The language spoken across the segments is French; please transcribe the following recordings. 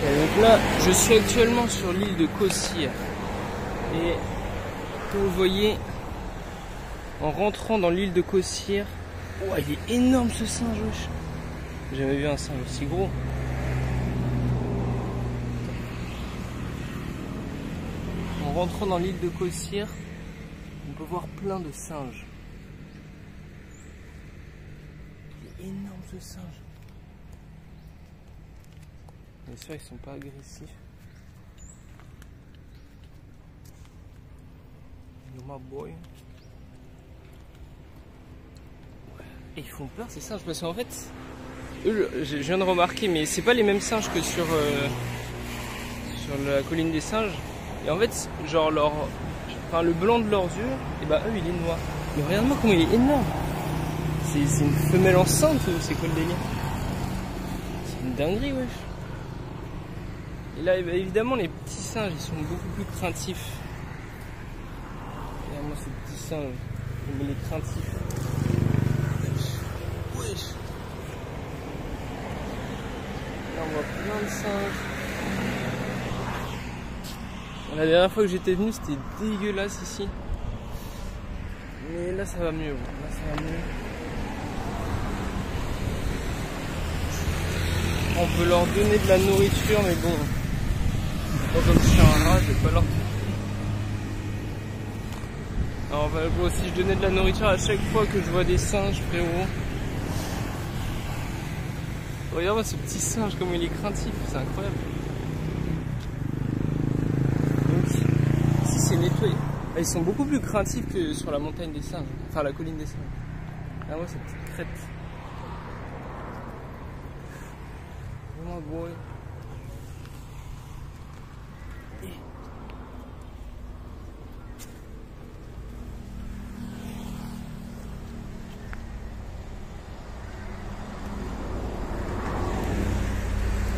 Et donc là, je suis actuellement sur l'île de Kossir. Et comme vous voyez, en rentrant dans l'île de Kossir, oh, il est énorme ce singe, wesh. J'ai jamais vu un singe aussi gros. En rentrant dans l'île de Kossir, on peut voir plein de singes. Il est énorme ce singe. Bien sûr, ils sont pas agressifs. My boy. Et ils font peur ces singes parce qu'en fait, eux, je viens de remarquer, mais c'est pas les mêmes singes que sur la colline des singes. Et en fait, genre le blanc de leurs yeux, et bah eux il est noir. Mais regarde-moi comment il est énorme. C'est une femelle enceinte ou c'est quoi le délire? C'est une dinguerie, wesh. Et là, évidemment, les petits singes, ils sont beaucoup plus craintifs. Regarde-moi ce petit singe, il est craintif. Wesh. Là, on voit plein de singes. La dernière fois que j'étais venu, c'était dégueulasse ici. Mais là, ça va mieux. Là, ça va mieux. On peut leur donner de la nourriture, mais bon. Moi, comme je suis un rat, je vais pas leur... Alors, bon, si je donnais de la nourriture à chaque fois que je vois des singes, frérot. Regarde-moi ce petit singe, comme il est craintif, c'est incroyable. Donc, ici c'est nettoyé. Ils sont beaucoup plus craintifs que sur la montagne des singes, enfin la colline des singes. Regarde-moi cette petite crête. Vraiment beau.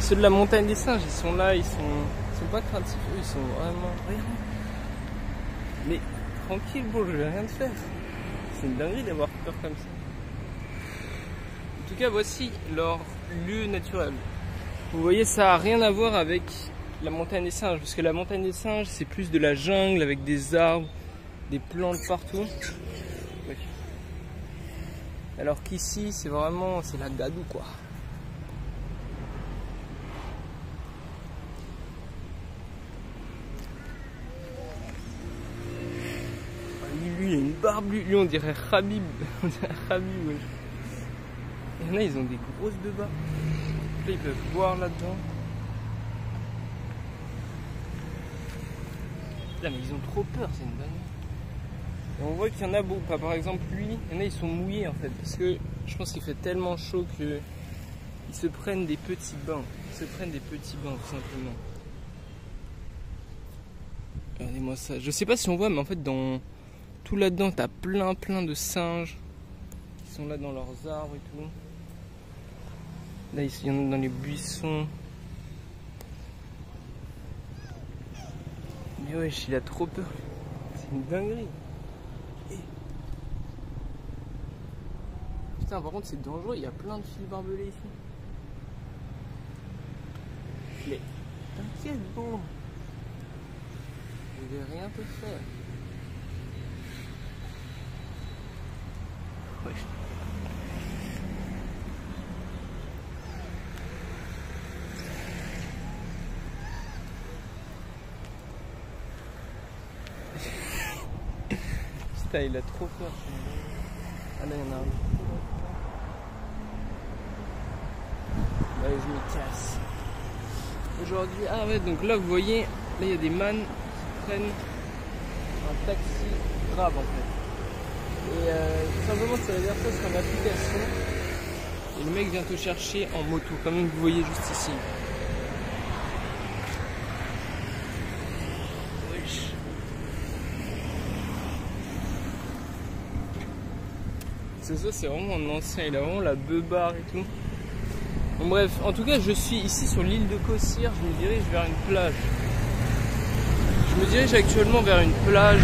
Ceux de la montagne des singes, ils sont là, ils sont pas craintifs, eux, ils sont vraiment... Regarde. Mais tranquille, bon, je vais rien te faire. C'est une dinguerie d'avoir peur comme ça. En tout cas, voici leur lieu naturel. Vous voyez, ça a rien à voir avec la montagne des singes, parce que la montagne des singes, c'est plus de la jungle avec des arbres, des plantes partout. Oui. Alors qu'ici, c'est vraiment, c'est la gadoue, quoi. Lui, il a une barbe, lui on dirait Khabib. On dirait Khabib, ouais. Il y en a, ils ont des grosses bebas. Là, ils peuvent boire là-dedans. Là, mais ils ont trop peur, c'est une dinguerie. Et on voit qu'il y en a beaucoup. Par exemple, lui, il y en a, ils sont mouillés en fait. Parce que je pense qu'il fait tellement chaud que ils se prennent des petits bains. Ils se prennent des petits bains, tout simplement. Regardez-moi ça. Je sais pas si on voit, mais en fait, dans tout là-dedans, t'as plein de singes qui sont là dans leurs arbres et tout. Là, il y en a dans les buissons. Mais wesh, il a trop peur. C'est une dinguerie. Putain, par contre, c'est dangereux. Il y a plein de fils barbelés ici. Mais t'inquiète, bon. Je vais rien te faire. Wesh. Putain, il a trop peur. Ah là, il y en a un. Allez, je me casse. Aujourd'hui, ah ouais, donc là, vous voyez, là, il y a des man qui prennent un taxi grave en fait. Et tout simplement, ça veut dire ça sur une application. Et le mec vient te chercher en moto, comme vous voyez juste ici. C'est ça, c'est vraiment un ancien, il a vraiment la beubare et tout. Bon, bref, en tout cas, je suis ici sur l'île de Kossir, je me dirige vers une plage. Je me dirige actuellement vers une plage.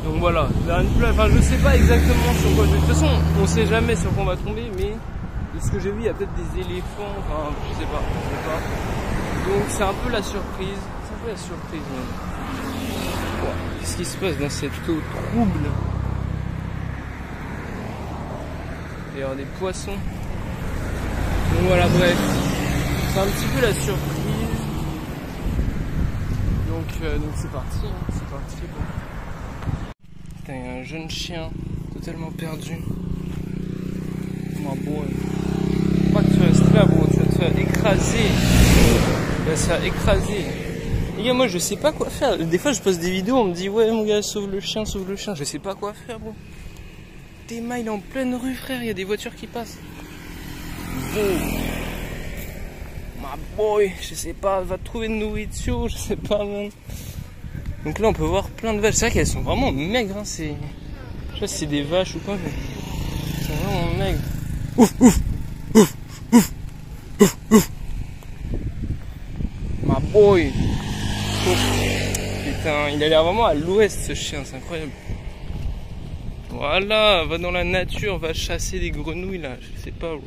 Donc voilà, vers une plage. Enfin, je sais pas exactement sur quoi. De toute façon, on sait jamais sur quoi on va tomber, mais de ce que j'ai vu, il y a peut-être des éléphants, enfin, je sais pas. Donc c'est un peu la surprise. C'est un peu la surprise même. Ouais. Qu'est-ce qui se passe dans cette eau trouble? Il y a des poissons. Donc voilà, bref. C'est un petit peu la surprise. Donc c'est parti, hein. C'est parti. Putain, il y a un jeune chien totalement perdu. Oh boy. Pas que tu restes là, bon, tu vas te faire écraser. Il va se faire écraser. Les gars, moi je sais pas quoi faire. Des fois je poste des vidéos, on me dit ouais mon gars, sauve le chien, sauve le chien. Je sais pas quoi faire, bro. T'es il est en pleine rue, frère, il y a des voitures qui passent. Bon. My boy, je sais pas, va trouver une nourriture, je sais pas, man. Donc là on peut voir plein de vaches. C'est vrai qu'elles sont vraiment maigres, hein. C'est... Je sais pas si c'est des vaches ou quoi, mais elles sont vraiment maigres. Ouf, ouf, ouf, ouf, ouf, ouf. My boy. Ouf. Putain, il a l'air vraiment à l'ouest ce chien, c'est incroyable. Voilà, va dans la nature, va chasser des grenouilles là, je sais pas où.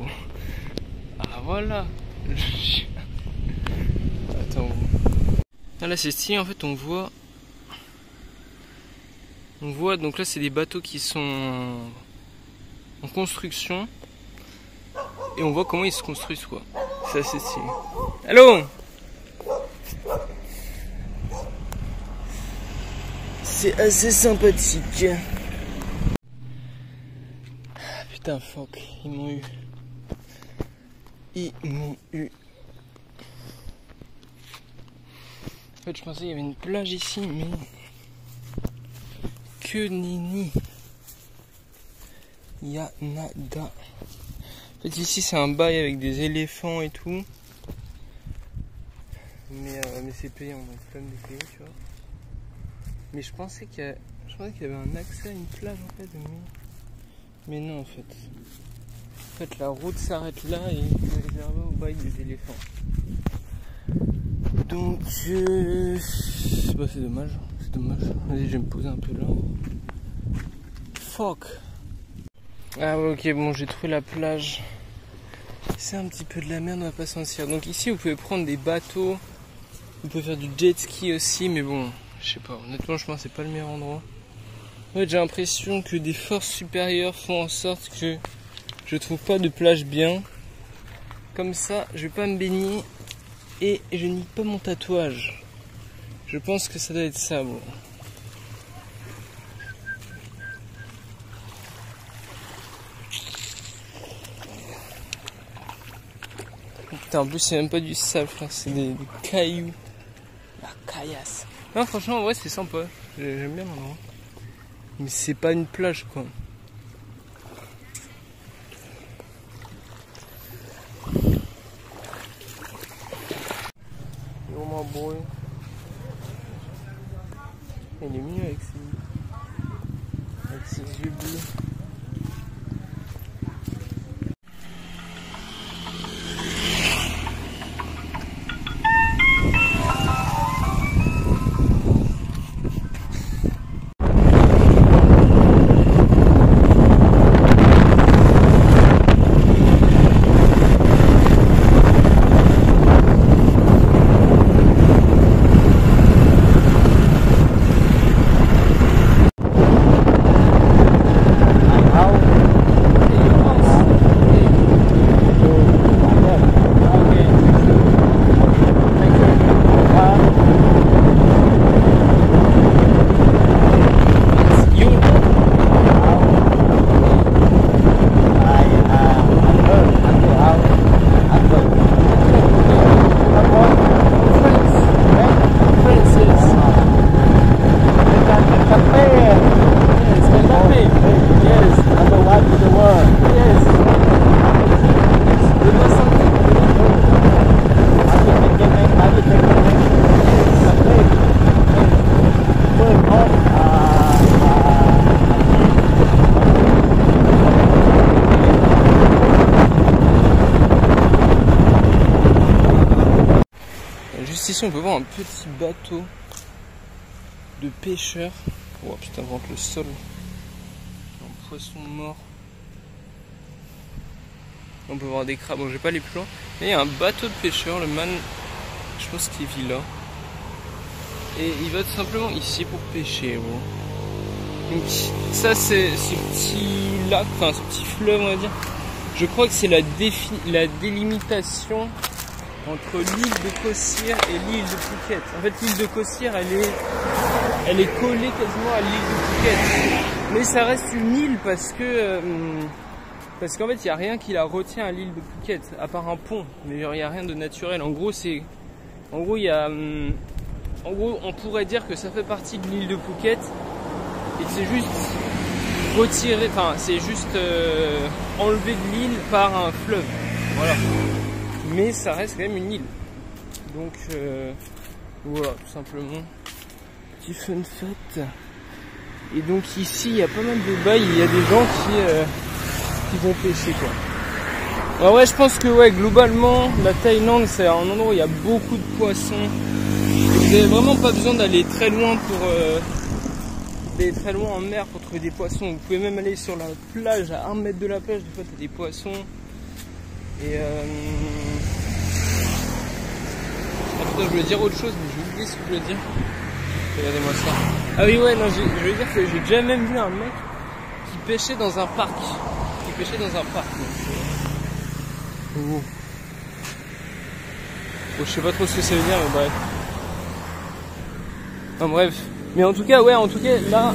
Ah voilà, le chien. Attends. Ah, là c'est stylé, en fait on voit, donc là c'est des bateaux qui sont en construction. Et on voit comment ils se construisent quoi. C'est assez stylé. Allô? C'est assez sympathique. Putain, fuck, ils m'ont eu. Ils m'ont eu. En fait, je pensais qu'il y avait une plage ici, mais que nini. Il y a nada. En fait, ici c'est un bail avec des éléphants et tout. Mais c'est payant, donc flemme de payer, tu vois. Mais je pensais qu'il y avait un accès à une plage en fait. Mais non en fait. En fait la route s'arrête là et est réservée au bail des éléphants. Donc bah, c'est dommage. C'est dommage. Vas-y, je vais me poser un peu là. Fuck. Ah ouais, ok, bon, j'ai trouvé la plage. C'est un petit peu de la merde, on va pas s'en sortir. Donc ici vous pouvez prendre des bateaux. Vous pouvez faire du jet ski aussi, mais bon, je sais pas, honnêtement je pense que c'est pas le meilleur endroit. En fait j'ai l'impression que des forces supérieures font en sorte que je trouve pas de plage bien. Comme ça, je vais pas me baigner et je nie pas mon tatouage. Je pense que ça doit être ça, bon. Putain, en plus c'est même pas du sable, frère, c'est des cailloux. La caillasse. Non, franchement, en vrai, c'est sympa. J'aime bien l'endroit. Mais c'est pas une plage, quoi. Oh my boy. Il est mignon avec ses yeux bleus. Ici on peut voir un petit bateau de pêcheurs. Oh putain, ventre le sol. Un poisson mort. On peut voir des crabes, bon j'ai pas les plus loin. Et il y a un bateau de pêcheur, le man, je pense qu'il vit là. Et il va tout simplement ici pour pêcher. Bon. Donc ça c'est ce petit lac, enfin ce petit fleuve on va dire. Je crois que c'est la délimitation entre l'île de Cossir et l'île de Phuket. En fait l'île de Cossir elle est collée quasiment à l'île de Phuket. Mais ça reste une île parce qu'en fait il n'y a rien qui la retient à l'île de Phuket, à part un pont, mais il n'y a rien de naturel. En gros on pourrait dire que ça fait partie de l'île de Phuket et que c'est juste retiré, enfin c'est juste enlevé de l'île par un fleuve. Voilà. Mais ça reste quand même une île. Donc voilà, tout simplement. Petit fun fact. Et donc ici il y a pas mal de bails, il y a des gens qui vont pêcher quoi. Alors ouais, je pense que ouais, globalement la Thaïlande c'est un endroit où il y a beaucoup de poissons. Et vous n'avez vraiment pas besoin d'aller très loin très loin en mer pour trouver des poissons. Vous pouvez même aller sur la plage à 1 mètre de la plage, des fois t'as des poissons. Et ah putain, je voulais dire autre chose mais j'ai oublié ce que je voulais dire. Regardez-moi ça. Ah oui ouais, non, je veux dire que j'ai déjà même vu un mec qui pêchait dans un parc. Oh. Bon, je sais pas trop ce que ça veut dire mais bref. Enfin bref. Mais en tout cas là,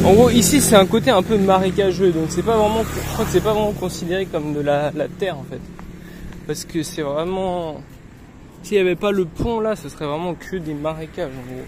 en gros ici c'est un côté un peu marécageux, donc c'est pas vraiment, je crois que c'est pas vraiment considéré comme de la terre en fait. Parce que c'est vraiment, s'il n'y avait pas le pont là, ce serait vraiment que des marécages en gros.